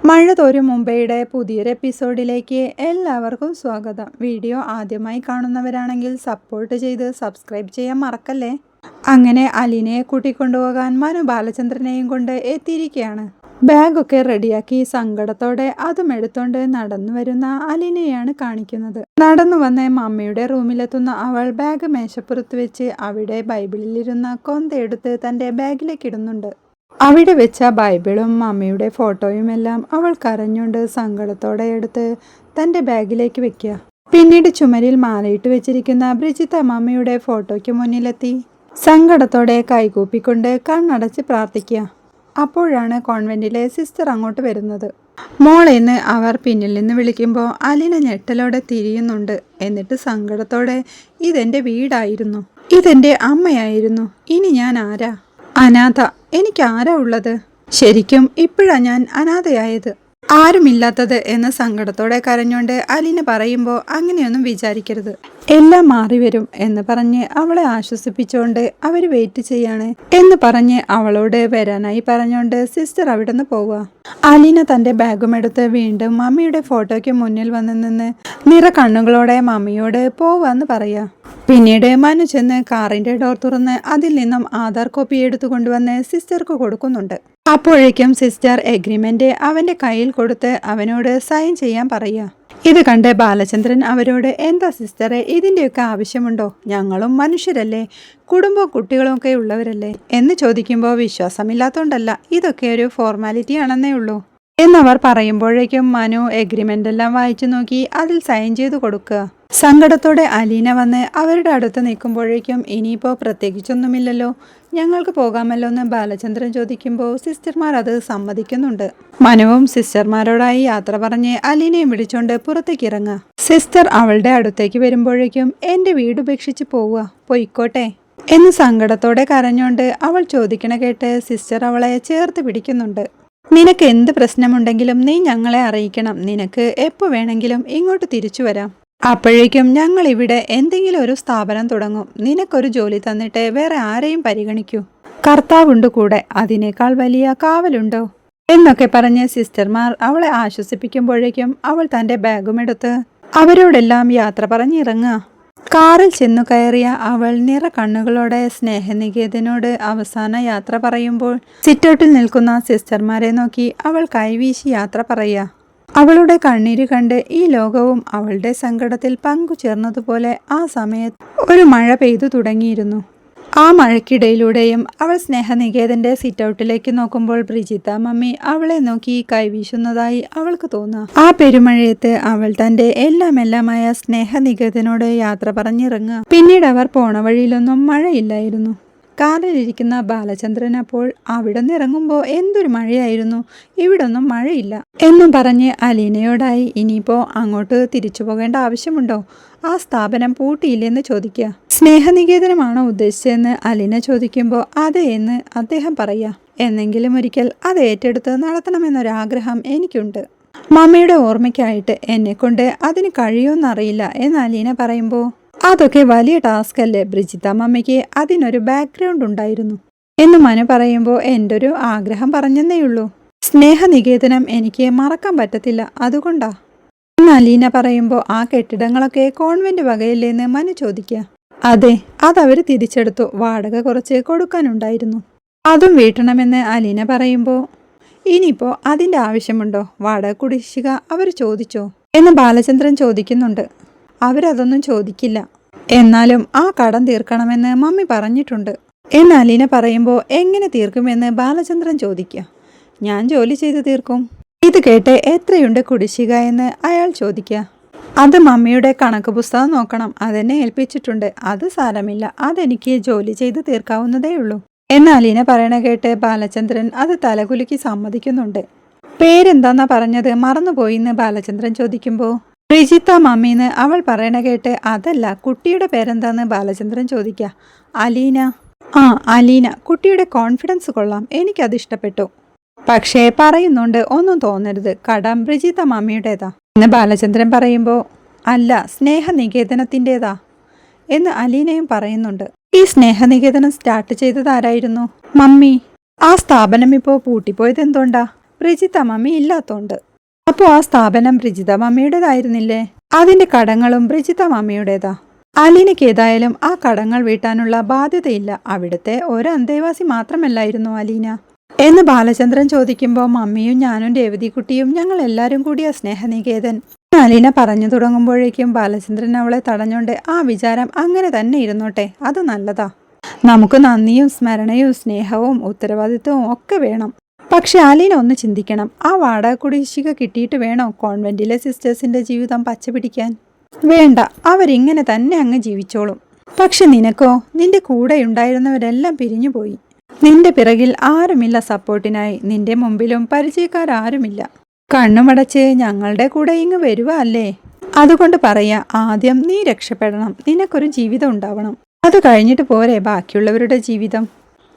മഴ തോരും മുംബൈയുടെ പുതിയൊരു എപ്പിസോഡിലേക്ക് എല്ലാവർക്കും സ്വാഗതം. വീഡിയോ ആദ്യമായി കാണുന്നവരാണെങ്കിൽ സപ്പോർട്ട് ചെയ്ത് സബ്സ്ക്രൈബ് ചെയ്യാൻ മറക്കല്ലേ. അങ്ങനെ അലീനയെ കൂട്ടിക്കൊണ്ടുപോകാൻ മനു ബാലചന്ദ്രനെയും കൊണ്ട് എത്തിയിരിക്കുകയാണ്. ബാഗൊക്കെ റെഡിയാക്കി സങ്കടത്തോടെ അതും എടുത്തോണ്ട് നടന്നു വരുന്ന അലീനയാണ് കാണിക്കുന്നത്. നടന്നു വന്ന് മമ്മിയുടെ റൂമിലെത്തുന്ന അവൾ ബാഗ് മേശപ്പുറത്ത് വെച്ച് അവിടെ ബൈബിളിലിരുന്ന കൊന്തയെടുത്ത് തൻ്റെ ബാഗിലേക്ക് ഇടുന്നുണ്ട്. അവിടെ വെച്ച ബൈബിളും മമ്മിയുടെ ഫോട്ടോയുമെല്ലാം അവൾ കരഞ്ഞുകൊണ്ട് സങ്കടത്തോടെ എടുത്ത് തൻ്റെ ബാഗിലേക്ക് വെക്കുക. പിന്നീട് ചുമരിൽ മാലയിട്ട് വെച്ചിരിക്കുന്ന ബ്രിജിത്ത മമ്മിയുടെ ഫോട്ടോയ്ക്ക് മുന്നിലെത്തി സങ്കടത്തോടെ കൈകൂപ്പിക്കൊണ്ട് കണ്ണടച്ച് പ്രാർത്ഥിക്കുക. അപ്പോഴാണ് കോൺവെന്റിലെ സിസ്റ്റർ അങ്ങോട്ട് വരുന്നത്. മോളെന്ന് അവർ പിന്നിൽ നിന്ന് വിളിക്കുമ്പോൾ അലീന ഞെട്ടലോടെ തിരിയുന്നുണ്ട്. എന്നിട്ട് സങ്കടത്തോടെ ഇതെൻ്റെ വീടായിരുന്നു, ഇതെൻ്റെ അമ്മയായിരുന്നു, ഇനി ഞാൻ ആരാ? അനാഥ. എനിക്ക് ആരാ ഉള്ളത്? ശരിക്കും ഇപ്പോഴാ ഞാൻ അനാഥയായത്, ആരുമില്ലാത്തത് എന്ന് സങ്കടത്തോടെ കരഞ്ഞുകൊണ്ട് അലീന പറയുമ്പോൾ അങ്ങനെയൊന്നും വിചാരിക്കരുത്, എല്ലാം മാറി വരും എന്ന് പറഞ്ഞ് അവളെ ആശ്വസിപ്പിച്ചുകൊണ്ട് അവർ വെയിറ്റ് ചെയ്യാണ് എന്ന് പറഞ്ഞ് അവളോട് വരാനായി പറഞ്ഞുകൊണ്ട് സിസ്റ്റർ അവിടെ നിന്ന് പോവുക. അലീന തൻ്റെ ബാഗും എടുത്ത് വീണ്ടും മമ്മിയുടെ ഫോട്ടോയ്ക്ക് മുന്നിൽ വന്ന് നിന്ന് നിറ കണ്ണുകളോടെ മമ്മിയോട് പോവാന്ന് പറയാ. പിന്നീട് മനു ചെന്ന് കാറിൻ്റെ ഡോർ തുറന്ന് അതിൽ നിന്നും ആധാർ കോപ്പി എടുത്തു കൊണ്ടുവന്ന് സിസ്റ്റർക്ക് കൊടുക്കുന്നുണ്ട്. അപ്പോഴേക്കും സിസ്റ്റർ എഗ്രിമെന്റ് അവൻ്റെ കയ്യിൽ കൊടുത്ത് അവനോട് സൈൻ ചെയ്യാൻ പറയുക. ഇത് കണ്ട് ബാലചന്ദ്രൻ അവരോട് എന്താ സിസ്റ്ററെ, ഇതിൻ്റെയൊക്കെ ആവശ്യമുണ്ടോ? ഞങ്ങളും മനുഷ്യരല്ലേ, കുടുംബവും കുട്ടികളും ഒക്കെ ഉള്ളവരല്ലേ എന്ന് ചോദിക്കുമ്പോൾ വിശ്വാസമില്ലാത്തതുകൊണ്ടല്ല, ഇതൊക്കെ ഒരു ഫോർമാലിറ്റി ആണെന്നേ ഉള്ളൂ എന്നവർ പറയുമ്പോഴേക്കും മനു എഗ്രിമെൻ്റ് എല്ലാം വായിച്ചു നോക്കി അതിൽ സൈൻ ചെയ്ത് കൊടുക്കുക. സങ്കടത്തോടെ അലീന വന്ന് അവരുടെ അടുത്ത് നിൽക്കുമ്പോഴേക്കും ഇനിയിപ്പോൾ പ്രത്യേകിച്ചൊന്നുമില്ലല്ലോ, ഞങ്ങൾക്ക് പോകാമല്ലോ എന്ന് ബാലചന്ദ്രൻ ചോദിക്കുമ്പോൾ സിസ്റ്റർമാർ അത് സമ്മതിക്കുന്നുണ്ട്. മനുവും സിസ്റ്റർമാരോടായി യാത്ര പറഞ്ഞ് അലീനയും വിളിച്ചുകൊണ്ട് പുറത്തേക്ക് ഇറങ്ങുക. സിസ്റ്റർ അവളുടെ അടുത്തേക്ക് വരുമ്പോഴേക്കും എൻ്റെ വീട് ഉപേക്ഷിച്ച് പോവുക, പൊയ്ക്കോട്ടെ എന്ന് സങ്കടത്തോടെ കരഞ്ഞുകൊണ്ട് അവൾ ചോദിക്കണ കേട്ട് സിസ്റ്റർ അവളെ ചേർത്ത് പിടിക്കുന്നുണ്ട്. നിനക്ക് എന്ത് പ്രശ്നമുണ്ടെങ്കിലും നീ ഞങ്ങളെ അറിയിക്കണം, നിനക്ക് എപ്പോൾ വേണമെങ്കിലും ഇങ്ങോട്ട് തിരിച്ചു വരാം. അപ്പോഴേക്കും ഞങ്ങൾ ഇവിടെ എന്തെങ്കിലും ഒരു സ്ഥാപനം തുടങ്ങും, നിനക്കൊരു ജോലി തന്നിട്ട് വേറെ ആരെയും പരിഗണിക്കൂ, കർത്താവുണ്ട് കൂടെ, അതിനേക്കാൾ വലിയ കാവലുണ്ടോ എന്നൊക്കെ പറഞ്ഞ് സിസ്റ്റർമാർ അവളെ ആശ്വസിപ്പിക്കുമ്പോഴേക്കും അവൾ തൻ്റെ ബാഗും എടുത്ത് അവരോടെല്ലാം യാത്ര പറഞ്ഞിറങ്ങുക. കാറിൽ ചെന്നു കയറിയ അവൾ നിറ കണ്ണുകളോടെ സ്നേഹനികേതനോട് അവസാന യാത്ര പറയുമ്പോൾ സിറ്റൗട്ടിൽ നിൽക്കുന്ന സിസ്റ്റർമാരെ നോക്കി അവൾ കൈവീശി യാത്ര പറയുക. അവളുടെ കണ്ണീര് കണ്ട് ഈ ലോകവും അവളുടെ സങ്കടത്തിൽ പങ്കുചേർന്നതുപോലെ ആ സമയത്ത് ഒരു മഴ പെയ്തു തുടങ്ങിയിരുന്നു. ആ മഴയ്ക്കിടയിലൂടെയും അവൾ സ്നേഹനികേതന്റെ സിറ്റൗട്ടിലേക്ക് നോക്കുമ്പോൾ ബ്രിജിത്ത മമ്മി അവളെ നോക്കി കൈവീശുന്നതായി അവൾക്ക് തോന്നുക. ആ പെരുമഴയത്ത് അവൾ തൻ്റെ എല്ലാമായ സ്നേഹനികേതനോട് യാത്ര പറഞ്ഞിറങ്ങുക. പിന്നീട് അവർ പോണ വഴിയിലൊന്നും മഴയില്ലായിരുന്നു. കാറിലിരിക്കുന്ന ബാലചന്ദ്രൻ അപ്പോൾ അവിടെ നിന്ന് ഇറങ്ങുമ്പോൾ എന്തൊരു മഴയായിരുന്നു, ഇവിടൊന്നും മഴയില്ല എന്നും പറഞ്ഞ് അലീനയോടായി ഇനിയിപ്പോൾ അങ്ങോട്ട് തിരിച്ചു പോകേണ്ട ആവശ്യമുണ്ടോ, ആ സ്ഥാപനം പൂട്ടിയില്ലെന്ന് ചോദിക്കുക. സ്നേഹനികേതനമാണോ ഉദ്ദേശിച്ചതെന്ന് അലീന ചോദിക്കുമ്പോൾ അതെ എന്ന് അദ്ദേഹം പറയാ. എന്നെങ്കിലും ഒരിക്കൽ അത് ഏറ്റെടുത്ത് നടത്തണമെന്നൊരാഗ്രഹം എനിക്കുണ്ട്, മമ്മിയുടെ ഓർമ്മയ്ക്കായിട്ട്, എന്നെക്കൊണ്ട് അതിന് കഴിയുമെന്നറിയില്ല എന്ന് അലീന പറയുമ്പോൾ അതൊക്കെ വലിയ ടാസ്ക് അല്ലേ ബ്രിജിത്ത മമ്മിക്ക്, അതിനൊരു ബാക്ക്ഗ്രൗണ്ട് ഉണ്ടായിരുന്നു എന്ന് മനു പറയുമ്പോൾ എൻ്റെ ഒരു ആഗ്രഹം പറഞ്ഞെന്നേയുള്ളൂ, സ്നേഹനികേതനം എനിക്ക് മറക്കാൻ പറ്റത്തില്ല, അതുകൊണ്ടാ എന്ന് അലീന പറയുമ്പോൾ ആ കെട്ടിടങ്ങളൊക്കെ കോൺവെന്റ് വകയല്ലേന്ന് മനു ചോദിക്കുക. അതെ, അതവർ തിരിച്ചെടുത്തു, വാടക കുറച്ച് കൊടുക്കാനുണ്ടായിരുന്നു, അതും വീട്ടണമെന്ന് അലീന പറയുമ്പോൾ ഇനിയിപ്പോൾ അതിൻ്റെ ആവശ്യമുണ്ടോ, വാടക കുടിശ്ശിക അവർ ചോദിച്ചോ എന്ന് ബാലചന്ദ്രൻ ചോദിക്കുന്നുണ്ട്. അവരതൊന്നും ചോദിക്കില്ല, എന്നാലും ആ കടം തീർക്കണമെന്ന് മമ്മി പറഞ്ഞിട്ടുണ്ട് എന്ന് അലീന പറയുമ്പോൾ എങ്ങനെ തീർക്കുമെന്ന് ബാലചന്ദ്രൻ ചോദിക്കുക. ഞാൻ ജോലി ചെയ്ത് തീർക്കും. ഇത് കേട്ട് എത്രയുണ്ട് കുടിശ്ശിക എന്ന് അയാൾ ചോദിക്കുക. അത് മമ്മിയുടെ കണക്ക് പുസ്തകം നോക്കണം, അതെന്നെ ഏൽപ്പിച്ചിട്ടുണ്ട്, അത് സാരമില്ല, അതെനിക്ക് ജോലി ചെയ്ത് തീർക്കാവുന്നതേ ഉള്ളൂ എന്ന് അലീന പറയണ കേട്ട് ബാലചന്ദ്രൻ അത് തലകുലുക്കി സമ്മതിക്കുന്നുണ്ട്. പേരെന്താന്നാ പറഞ്ഞത്, മറന്നുപോയി എന്ന് ബാലചന്ദ്രൻ ചോദിക്കുമ്പോൾ ബ്രിജിത്ത മമ്മീന്ന് അവൾ പറയണ കേട്ട് അതല്ല, കുട്ടിയുടെ പേരെന്താന്ന് ബാലചന്ദ്രൻ ചോദിക്കുക. അലീന. ആ അലീന, കുട്ടിയുടെ കോൺഫിഡൻസ് കൊള്ളാം, എനിക്കത് ഇഷ്ടപ്പെട്ടു. പക്ഷേ പറയുന്നുണ്ട് ഒന്നും തോന്നരുത്, കടം ബ്രിജിത്ത മമ്മിയുടേതാ എന്ന് ബാലചന്ദ്രൻ പറയുമ്പോൾ അല്ല, സ്നേഹനികേതനത്തിൻ്റെതാ എന്ന് അലീനയും പറയുന്നുണ്ട്. ഈ സ്നേഹനികേതനം സ്റ്റാർട്ട് ചെയ്തത് ആരായിരുന്നു? മമ്മി. ആ സ്ഥാപനം ഇപ്പോൾ പൂട്ടിപ്പോയത് എന്തുകൊണ്ടാ? ബ്രിജിത്ത മമ്മി ഇല്ലാത്തോണ്ട്. അപ്പോൾ ആ സ്ഥാപനം ബ്രിജിത മമ്മിയുടേതായിരുന്നില്ലേ? അതിന്റെ കടങ്ങളും ബ്രിജിത മമ്മിയുടേതാ. അലീനയ്ക്ക് ഏതായാലും ആ കടങ്ങൾ വീട്ടാനുള്ള ബാധ്യതയില്ല. അവിടുത്തെ ഒരു അന്തേവാസി മാത്രമല്ലായിരുന്നു അലീന എന്ന് ബാലചന്ദ്രൻ ചോദിക്കുമ്പോൾ മമ്മിയും ഞാനും രേവതിക്കുട്ടിയും ഞങ്ങൾ എല്ലാവരും കൂടിയ സ്നേഹനികേതൻ. അലീന പറഞ്ഞു തുടങ്ങുമ്പോഴേക്കും ബാലചന്ദ്രൻ അവളെ തടഞ്ഞോണ്ട് ആ വിചാരം അങ്ങനെ തന്നെ ഇരുന്നോട്ടെ, അത് നല്ലതാ. നമുക്ക് നന്ദിയും സ്മരണയും സ്നേഹവും ഉത്തരവാദിത്വവും ഒക്കെ വേണം. പക്ഷെ അലീന ഒന്ന് ചിന്തിക്കണം. ആ വാടക കുടിശ്ശിക കിട്ടിയിട്ട് വേണോ കോൺവെന്റിലെ സിസ്റ്റേഴ്സിന്റെ ജീവിതം പച്ചപിടിക്കാൻ? വേണ്ട, അവരിങ്ങനെ തന്നെ അങ്ങ് ജീവിച്ചോളും. പക്ഷെ നിനക്കോ? നിന്റെ കൂടെ ഉണ്ടായിരുന്നവരെല്ലാം പിരിഞ്ഞുപോയി. നിന്റെ പിറകിൽ ആരുമില്ല സപ്പോർട്ടിനായി. നിന്റെ മുമ്പിലും പരിചയക്കാരാരുമില്ല. കണ്ണുമടച്ച് ഞങ്ങളുടെ കൂടെ ഇങ്ങ് വരുക അല്ലേ? അതുകൊണ്ട് പറയാ, ആദ്യം നീ രക്ഷപ്പെടണം. നിനക്കൊരു ജീവിതം ഉണ്ടാവണം. അത് കഴിഞ്ഞിട്ട് പോരെ ബാക്കിയുള്ളവരുടെ ജീവിതം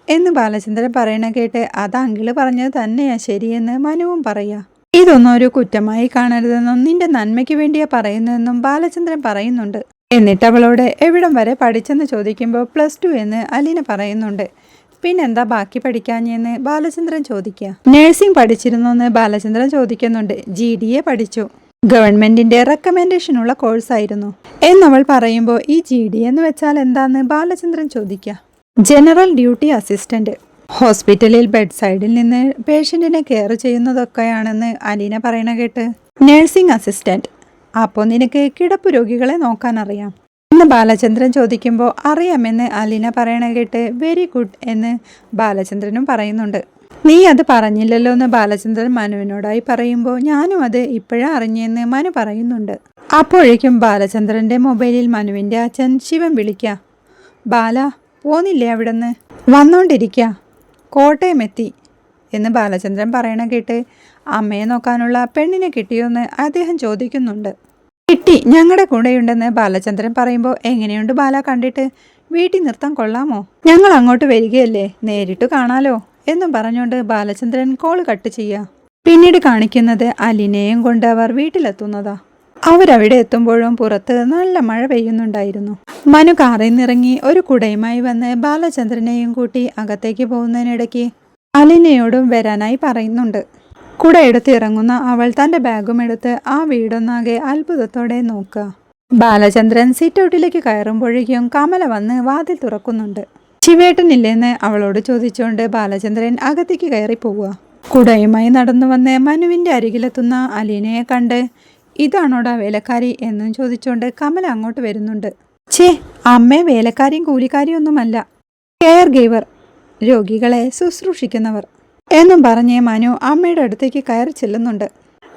എന്ന് ബാലചന്ദ്രൻ പറയണ കേട്ട് അത് അങ്കിള് പറഞ്ഞത് തന്നെയാ ശരിയെന്ന് മനുവും പറയാ. ഇതൊന്നും ഒരു കുറ്റമായി കാണരുതെന്നും നിന്റെ നന്മയ്ക്ക് വേണ്ടിയാ പറയുന്നതെന്നും ബാലചന്ദ്രൻ പറയുന്നുണ്ട്. എന്നിട്ട് അവളോട് എവിടം വരെ പഠിച്ചെന്ന് ചോദിക്കുമ്പോൾ +2 എന്ന് അലീന പറയുന്നുണ്ട്. പിന്നെന്താ ബാക്കി പഠിക്കാഞ്ഞെന്ന് ബാലചന്ദ്രൻ ചോദിക്കുക. നഴ്സിംഗ് പഠിച്ചിരുന്നോന്ന് ബാലചന്ദ്രൻ ചോദിക്കുന്നുണ്ട്. GDA പഠിച്ചു. ഗവൺമെന്റിന്റെ റെക്കമെൻഡേഷനുള്ള കോഴ്സായിരുന്നു എന്നവൾ പറയുമ്പോൾ ഈ GDA എന്ന് വെച്ചാൽ എന്താന്ന് ബാലചന്ദ്രൻ ചോദിക്കുക. General duty assistant. ഹോസ്പിറ്റലിൽ ബെഡ് സൈഡിൽ നിന്ന് പേഷ്യന്റിനെ കെയർ ചെയ്യുന്നതൊക്കെയാണെന്ന് അലീന പറയണ കേട്ട് നഴ്സിംഗ് അസിസ്റ്റന്റ്. അപ്പോൾ നിനക്ക് കിടപ്പ് രോഗികളെ നോക്കാൻ അറിയാം എന്ന് ബാലചന്ദ്രൻ ചോദിക്കുമ്പോൾ അറിയാമെന്ന് അലീന പറയണ കേട്ട് വെരി ഗുഡ് എന്ന് ബാലചന്ദ്രനും പറയുന്നുണ്ട്. നീ അത് പറഞ്ഞില്ലല്ലോ എന്ന് ബാലചന്ദ്രൻ മനുവിനോടായി പറയുമ്പോൾ ഞാനും അത് ഇപ്പോഴാ അറിഞ്ഞെന്ന് മനു പറയുന്നുണ്ട്. അപ്പോഴേക്കും ബാലചന്ദ്രന്റെ മൊബൈലിൽ മനുവിന്റെ അച്ഛൻ ശിവൻ വിളിക്കുക. ബാല പോന്നില്ലേ അവിടുന്ന്? വന്നോണ്ടിരിക്കുക, കോട്ടയം എത്തി എന്ന് ബാലചന്ദ്രൻ പറയണ കേട്ട് അമ്മയെ നോക്കാനുള്ള പെണ്ണിനെ കിട്ടിയോന്ന് അദ്ദേഹം ചോദിക്കുന്നുണ്ട്. കിട്ടി, ഞങ്ങളുടെ കൂടെയുണ്ടെന്ന് ബാലചന്ദ്രൻ പറയുമ്പോൾ എങ്ങനെയുണ്ട് ബാല കണ്ടിട്ട്? വീട്ടിൽ നിർത്താൻ കൊള്ളാമോ? ഞങ്ങൾ അങ്ങോട്ട് വരികയല്ലേ, നേരിട്ട് കാണാലോ എന്നും പറഞ്ഞുകൊണ്ട് ബാലചന്ദ്രൻ കോൾ കട്ട് ചെയ്യുക. പിന്നീട് കാണിക്കുന്നത് അലീനയും കൊണ്ട് അവർ വീട്ടിലെത്തുന്നതാ. അവരവിടെ എത്തുമ്പോഴും പുറത്ത് നല്ല മഴ പെയ്യുന്നുണ്ടായിരുന്നു. മനു കാറിൽ നിന്നിറങ്ങി ഒരു കുടയുമായി വന്ന് ബാലചന്ദ്രനെയും കൂട്ടി അകത്തേക്ക് പോകുന്നതിനിടയ്ക്ക് അലീനയോടും വരാനായി പറയുന്നുണ്ട്. കുട എടുത്ത് ഇറങ്ങുന്ന അവൾ തൻ്റെ ബാഗും എടുത്ത് ആ വീടൊന്നാകെ അത്ഭുതത്തോടെ നോക്കുക. ബാലചന്ദ്രൻ സിറ്റ് ഔട്ടിലേക്ക് കയറുമ്പോഴേക്കും കമല വന്ന് വാതിൽ തുറക്കുന്നുണ്ട്. ശിവേട്ടനില്ലെന്ന് അവളോട് ചോദിച്ചുകൊണ്ട് ബാലചന്ദ്രൻ അകത്തേക്ക് കയറി പോവുക. കുടയുമായി നടന്നു വന്ന് മനുവിൻ്റെ അരികിലെത്തുന്ന അലീനയെ കണ്ട് ഇതാണോടാ വേലക്കാരി എന്നും ചോദിച്ചുകൊണ്ട് കമല അങ്ങോട്ട് വരുന്നുണ്ട്. ഛേ, അമ്മേ വേലക്കാരിയും കൂലിക്കാരിയും ഒന്നുമല്ല, കെയർ ഗീവർ, രോഗികളെ ശുശ്രൂഷിക്കുന്നവർ എന്നും പറഞ്ഞ് മനു അമ്മയുടെ അടുത്തേക്ക് കയറി ചെല്ലുന്നുണ്ട്.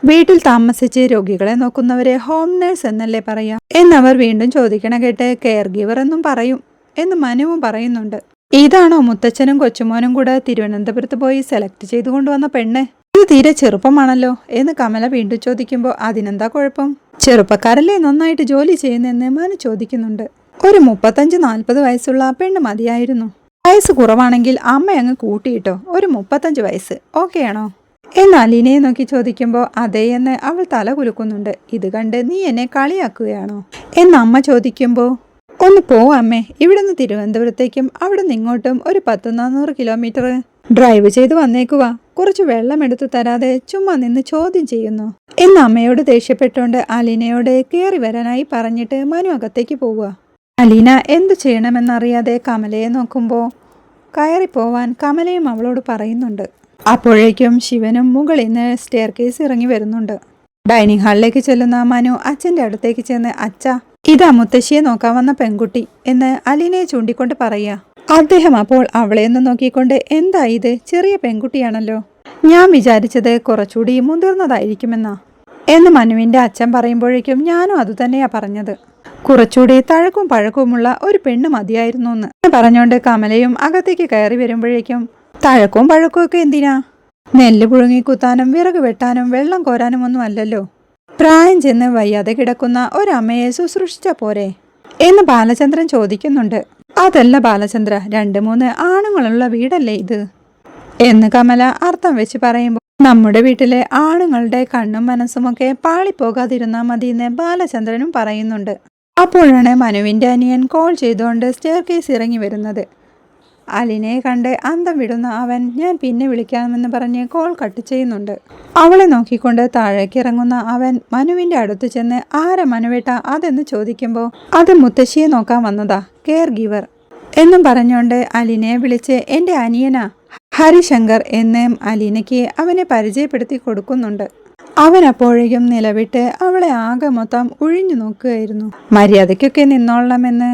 വീട്ടിൽ താമസിച്ച് രോഗികളെ നോക്കുന്നവരെ ഹോം നേഴ്സ് എന്നല്ലേ പറയാ എന്നവർ വീണ്ടും ചോദിക്കണ കേട്ട് കെയർ ഗീവർ എന്നും പറയും എന്ന് മനുവും പറയുന്നുണ്ട്. ഇതാണോ മുത്തച്ഛനും കൊച്ചുമോനും കൂടെ തിരുവനന്തപുരത്ത് പോയി സെലക്ട് ചെയ്തു കൊണ്ടുവന്ന പെണ്ണ്? ഇത് തീരെ ചെറുപ്പമാണല്ലോ എന്ന് കമല വീണ്ടും ചോദിക്കുമ്പോൾ അതിനെന്താ കുഴപ്പം? ചെറുപ്പക്കാരല്ലേ നന്നായിട്ട് ജോലി ചെയ്യുന്നെന്ന് മനു ചോദിക്കുന്നുണ്ട്. ഒരു 35-40 വയസ്സുള്ള പെണ്ണ് മതിയായിരുന്നു. വയസ്സ് കുറവാണെങ്കിൽ അമ്മ അങ്ങ് കൂട്ടിയിട്ടോ, ഒരു 35 വയസ്സ് ഓക്കെയാണോ എന്ന് അലീനയെ നോക്കി ചോദിക്കുമ്പോൾ അതേ എന്ന് അവൾ തല കുലുക്കുന്നുണ്ട്. ഇത് കണ്ട് നീ എന്നെ കളിയാക്കുകയാണോ എന്ന് അമ്മ ചോദിക്കുമ്പോൾ ഒന്ന് പോ അമ്മേ, ഇവിടുന്ന് തിരുവനന്തപുരത്തേക്കും അവിടെ നിന്ന് ഇങ്ങോട്ടും ഒരു 100-400 കിലോമീറ്റർ ഡ്രൈവ് ചെയ്ത് വന്നേക്കുക. കുറച്ച് വെള്ളം എടുത്തു തരാതെ ചുമ്മാ നിന്ന് ചോദ്യം ചെയ്യുന്നു എന്ന് അമ്മയോട് ദേഷ്യപ്പെട്ടുകൊണ്ട് അലീനയോട് കയറി വരാനായി പറഞ്ഞിട്ട് മനു അകത്തേക്ക് പോവുക. അലീന എന്തു ചെയ്യണമെന്നറിയാതെ കമലയെ നോക്കുമ്പോൾ കയറിപ്പോവാൻ കമലയും അവളോട് പറയുന്നുണ്ട്. അപ്പോഴേക്കും ശിവനും മുകളിൽ നിന്ന് സ്റ്റെയർ കേസ് ഇറങ്ങി വരുന്നുണ്ട്. ഡൈനിങ് ഹാളിലേക്ക് ചെല്ലുന്ന മനു അച്ഛൻ്റെ അടുത്തേക്ക് ചെന്ന് അച്ഛാ, ഇതാ മുത്തശ്ശിയെ നോക്കാൻ വന്ന പെൺകുട്ടി എന്ന് അലീനയെ ചൂണ്ടിക്കൊണ്ട് പറയുക. അദ്ദേഹം അപ്പോൾ അവളെയൊന്ന് നോക്കിക്കൊണ്ട് എന്താ ഇത്, ചെറിയ പെൺകുട്ടിയാണല്ലോ, ഞാൻ വിചാരിച്ചത് കുറച്ചുകൂടി മുതിർന്നതായിരിക്കുമെന്നാ എന്ന് മനുവിൻ്റെ അച്ഛൻ പറയുമ്പോഴേക്കും ഞാനും അതുതന്നെയാ പറഞ്ഞത്. കുറച്ചുകൂടി തഴക്കും പഴക്കവുമുള്ള ഒരു പെണ്ണ് മതിയായിരുന്നു എന്ന് പറഞ്ഞുകൊണ്ട് കമലയും അകത്തേക്ക് കയറി വരുമ്പോഴേക്കും തഴക്കവും പഴക്കവും ഒക്കെ എന്തിനാ? നെല്ല് പുഴുങ്ങി കുത്താനും വിറക് വെട്ടാനും വെള്ളം കോരാനും ഒന്നും അല്ലല്ലോ. പ്രായം ചെന്ന് വയ്യാതെ കിടക്കുന്ന ഒരമ്മയെ ശുശ്രൂഷിച്ച പോരെ എന്ന് ബാലചന്ദ്രൻ ചോദിക്കുന്നുണ്ട്. അതല്ല ബാലചന്ദ്ര, 2-3 ആണുങ്ങളുള്ള വീടല്ലേ ഇത് എന്ന് കമല അർത്ഥം വെച്ച് പറയുമ്പോൾ നമ്മുടെ വീട്ടിലെ ആണുങ്ങളുടെ കണ്ണും മനസ്സുമൊക്കെ പാളിപ്പോകാതിരുന്നാൽ മതി എന്ന് ബാലചന്ദ്രനും പറയുന്നുണ്ട്. അപ്പോഴാണ് മനുവിൻ്റെ അനിയൻ കോൾ ചെയ്തുകൊണ്ട് സ്റ്റെയർ കേസ് ഇറങ്ങി വരുന്നത്. അലിനെ കണ്ട് അന്തം വിടുന്ന അവൻ ഞാൻ പിന്നെ വിളിക്കാമെന്ന് പറഞ്ഞ് കോൾ കട്ട് ചെയ്യുന്നുണ്ട്. അവളെ നോക്കിക്കൊണ്ട് താഴേക്ക് ഇറങ്ങുന്ന അവൻ മനുവിൻ്റെ അടുത്ത് ചെന്ന് ആരാ മനുവേട്ട അതെന്ന് ചോദിക്കുമ്പോൾ അത് മുത്തശ്ശിയെ നോക്കാൻ വന്നതാ, കെയർ ഗിവർ എന്നും പറഞ്ഞുകൊണ്ട് അലിനെ വിളിച്ച് എൻ്റെ അനിയനാ ഹരിശങ്കർ എന്ന് അലീനയ്ക്ക് അവനെ പരിചയപ്പെടുത്തി കൊടുക്കുന്നുണ്ട്. അവൻ അപ്പോഴേക്കും നിലവിട്ട് അവളെ ആകെ മൊത്തം ഒഴിഞ്ഞു നോക്കുകയായിരുന്നു. മര്യാദയ്ക്കൊക്കെ നിന്നോളണമെന്ന്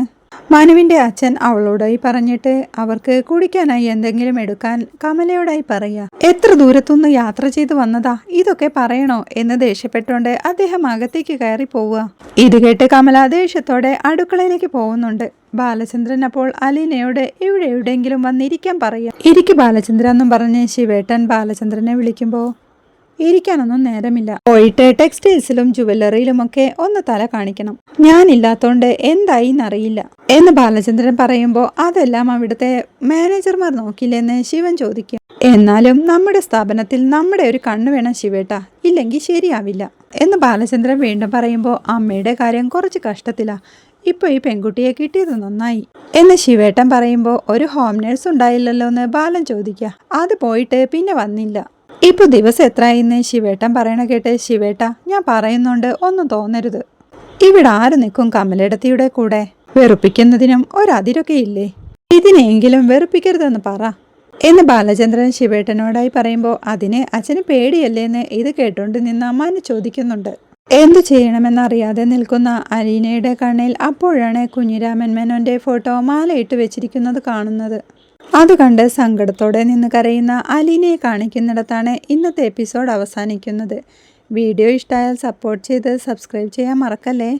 മനുവിൻ്റെ അച്ഛൻ അവളോടായി പറഞ്ഞിട്ട് അവർക്ക് കുടിക്കാനായി എന്തെങ്കിലും എടുക്കാൻ കമലയോടായി പറയുക. എത്ര ദൂരത്തുനിന്ന് യാത്ര ചെയ്തു വന്നതാ, ഇതൊക്കെ പറയണോ എന്ന് ദേഷ്യപ്പെട്ടുകൊണ്ട് അദ്ദേഹം അകത്തേക്ക് കയറി പോവുക. ഇത് കേട്ട് കമല ദേഷ്യത്തോടെ അടുക്കളയിലേക്ക് പോകുന്നുണ്ട്. ബാലചന്ദ്രൻ അപ്പോൾ അലീനയോട് ഇവിടെ എവിടെയെങ്കിലും വന്നിരിക്കാൻ പറയുക. ഇരിക്ക് ബാലചന്ദ്രൻ എന്നും പറഞ്ഞ് ശിവേട്ടൻ ബാലചന്ദ്രനെ വിളിക്കുമ്പോൾ ഇരിക്കാനൊന്നും നേരമില്ല, പോയിട്ട് ടെക്സ്റ്റൈൽസിലും ജുവല്ലറിയിലുമൊക്കെ ഒന്ന് തല കാണിക്കണം, ഞാനില്ലാത്തോണ്ട് എന്തായി എന്നറിയില്ല എന്ന് ബാലചന്ദ്രൻ പറയുമ്പോൾ അതെല്ലാം അവിടുത്തെ മാനേജർമാർ നോക്കില്ലെന്ന് ശിവൻ ചോദിക്കും. എന്നാലും നമ്മുടെ സ്ഥാപനത്തിൽ നമ്മുടെ ഒരു കണ്ണ് വേണം ശിവേട്ട, ഇല്ലെങ്കിൽ ശരിയാവില്ല എന്ന് ബാലചന്ദ്രൻ വീണ്ടും പറയുമ്പോൾ അമ്മയുടെ കാര്യം കുറച്ച് കഷ്ടത്തിലാ, ഇപ്പോൾ ഈ പെൺകുട്ടിയെ കിട്ടിയത് നന്നായി എന്ന് ശിവേട്ടൻ പറയുമ്പോൾ ഒരു ഹോം നേഴ്സ് ഉണ്ടായില്ലല്ലോ എന്ന് ബാലൻ ചോദിക്കുക. അത് പോയിട്ട് പിന്നെ വന്നില്ല, ഇപ്പോൾ ദിവസം എത്രയായിന്ന് ശിവേട്ടൻ പറയണ കേട്ട് ശിവേട്ട ഞാൻ പറയുന്നുണ്ട് ഒന്നും തോന്നരുത്, ഇവിടെ ആര് നിൽക്കും കമലടത്തിയുടെ കൂടെ, വെറുപ്പിക്കുന്നതിനും ഒരതിരൊക്കെ ഇല്ലേ, ഇതിനെങ്കിലും വെറുപ്പിക്കരുതെന്ന് പറ എന്ന് ബാലചന്ദ്രൻ ശിവേട്ടനോടായി പറയുമ്പോൾ അതിന് അച്ഛന് പേടിയല്ലേന്ന് ഇത് കേട്ടോണ്ട് നിന്ന് മനു ചോദിക്കുന്നുണ്ട്. എന്തു ചെയ്യണമെന്നറിയാതെ നിൽക്കുന്ന അലീനയുടെ കണ്ണിൽ അപ്പോഴാണ് കുഞ്ഞിരാമൻ മേനോന്റെ ഫോട്ടോ മാലയിട്ട് വെച്ചിരിക്കുന്നത് കാണുന്നത്. അത് കണ്ട് സങ്കടത്തോടെ നിന്ന് കരയുന്ന അലീനയെ കാണിക്കുന്നിടത്താണ് ഇന്നത്തെ എപ്പിസോഡ് അവസാനിക്കുന്നത്. വീഡിയോ ഇഷ്ടമായാൽ സപ്പോർട്ട് ചെയ്ത് സബ്സ്ക്രൈബ് ചെയ്യാൻ മറക്കല്ലേ.